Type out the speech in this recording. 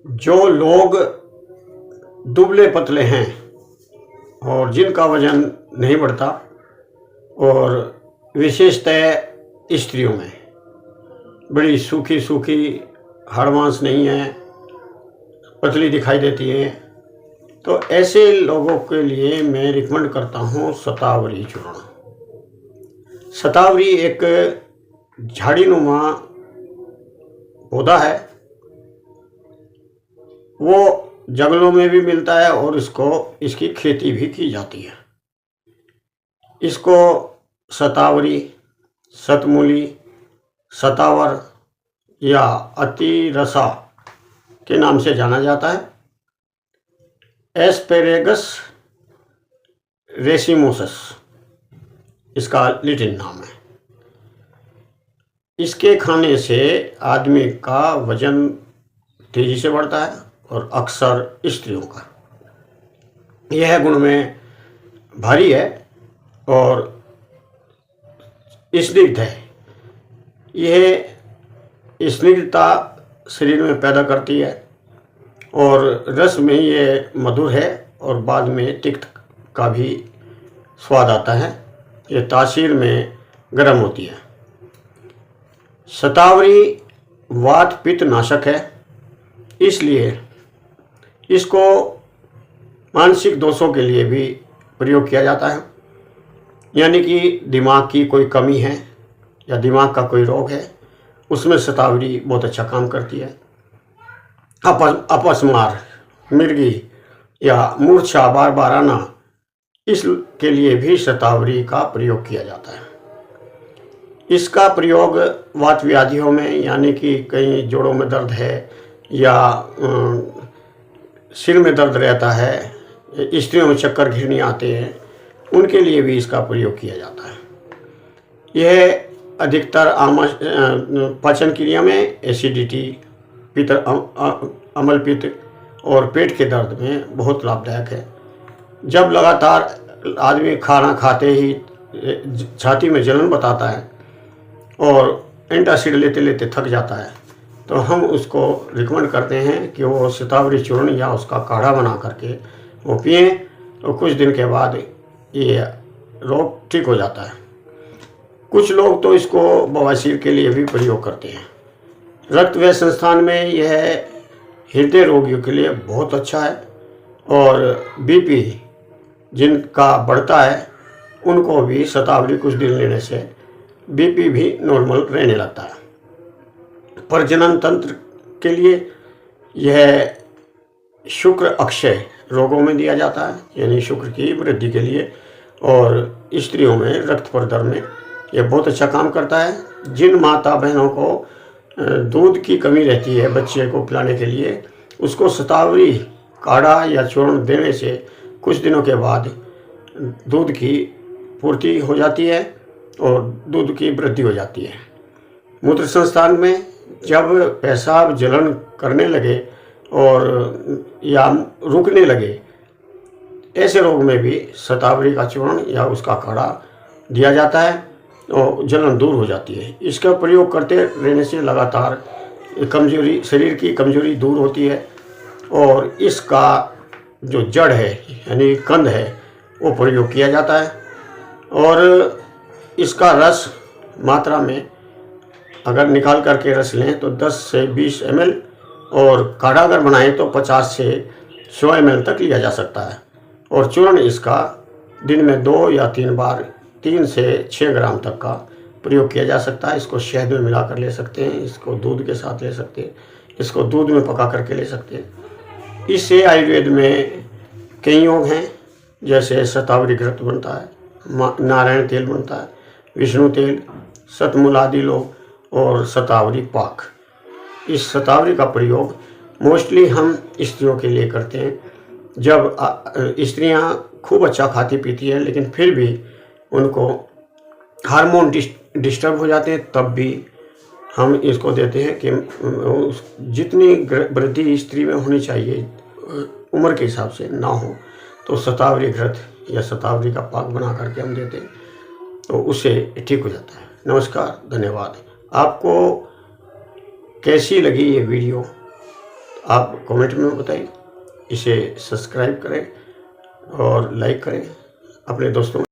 जो लोग दुबले पतले हैं और जिनका वजन नहीं बढ़ता, और विशेषतः स्त्रियों में बड़ी सूखी सूखी हाड़-मांस नहीं है, पतली दिखाई देती है, तो ऐसे लोगों के लिए मैं रिकमेंड करता हूँ शतावरी चूर्ण। शतावरी एक झाड़ीनुमा पौधा है, वो जंगलों में भी मिलता है और इसकी खेती भी की जाती है। इसको शतावरी, शतमूली, शतावर या अतिरसा के नाम से जाना जाता है। एस्पेरेगस रेसिमोसस इसका लैटिन नाम है। इसके खाने से आदमी का वजन तेजी से बढ़ता है और अक्सर स्त्रियों का। यह गुण में भारी है और स्निग्ध है। यह स्निग्धता शरीर में पैदा करती है और रस में ये मधुर है और बाद में तिक्त का भी स्वाद आता है। ये तासीर में गर्म होती है। शतावरी वात पित्त नाशक है, इसलिए इसको मानसिक दोषों के लिए भी प्रयोग किया जाता है। यानी कि दिमाग की कोई कमी है या दिमाग का कोई रोग है, उसमें शतावरी बहुत अच्छा काम करती है। अपस्मार, मिर्गी या मूर्छा बार बार आना, इसके लिए भी शतावरी का प्रयोग किया जाता है। इसका प्रयोग वात व्याधियों में, यानी कि कहीं जोड़ों में दर्द है या सिर में दर्द रहता है, स्त्रियों में चक्कर घिरनी आते हैं, उनके लिए भी इसका प्रयोग किया जाता है। यह अधिकतर पाचन क्रिया में एसिडिटी, पित्त, अम्ल पित्त और पेट के दर्द में बहुत लाभदायक है। जब लगातार आदमी खाना खाते ही छाती में जलन बताता है और एंटासिड लेते लेते थक जाता है, तो हम उसको रिकमेंड करते हैं कि वो शतावरी चूर्ण या उसका काढ़ा बना करके वो पिए, तो कुछ दिन के बाद ये रोग ठीक हो जाता है। कुछ लोग तो इसको बवासीर के लिए भी प्रयोग करते हैं। रक्त व संस्थान में यह हृदय रोगियों के लिए बहुत अच्छा है और बीपी जिनका बढ़ता है उनको भी शतावरी कुछ दिन लेने से बीपी भी नॉर्मल रहने लगता है। प्रजनन तंत्र के लिए यह शुक्र अक्षय रोगों में दिया जाता है, यानी शुक्र की वृद्धि के लिए, और स्त्रियों में रक्त प्रदर में यह बहुत अच्छा काम करता है। जिन माता बहनों को दूध की कमी रहती है बच्चे को पिलाने के लिए, उसको शतावरी काढ़ा या चूर्ण देने से कुछ दिनों के बाद दूध की पूर्ति हो जाती है और दूध की वृद्धि हो जाती है। मूत्र संस्थान में जब पेशाब जलन करने लगे और या रुकने लगे, ऐसे रोग में भी शतावरी का चूर्ण या उसका काढ़ा दिया जाता है और जलन दूर हो जाती है। इसका प्रयोग करते रहने से लगातार कमजोरी, शरीर की कमजोरी दूर होती है और इसका जो जड़ है यानी कंद है वो प्रयोग किया जाता है। और इसका रस मात्रा में अगर निकाल करके रस लें तो 10 से 20 ml, और काढ़ा अगर बनाएं तो 50 से 100 ml तक लिया जा सकता है। और चूर्ण इसका दिन में 2 या 3 बार 3 से 6 ग्राम तक का प्रयोग किया जा सकता है। इसको शहद में मिला कर ले सकते हैं, इसको दूध के साथ ले सकते हैं, इसको दूध में पका करके ले सकते हैं। इससे आयुर्वेद में कई योग हैं, जैसे शतावरी घृत बनता है, नारायण तेल बनता है, विष्णु तेल, शतमूल आदि लोग, और शतावरी पाक। इस शतावरी का प्रयोग मोस्टली हम स्त्रियों के लिए करते हैं। जब स्त्रियां खूब अच्छा खाती पीती है लेकिन फिर भी उनको हार्मोन डिस्टर्ब हो जाते हैं, तब भी हम इसको देते हैं कि जितनी वृद्धि स्त्री में होनी चाहिए उम्र के हिसाब से ना हो, तो शतावरी घृत या शतावरी का पाक बना करके हम देते हैं, तो उससे ठीक हो जाता है। नमस्कार, धन्यवाद। आपको कैसी लगी ये वीडियो आप कमेंट में बताएं। इसे सब्सक्राइब करें और लाइक करें, अपने दोस्तों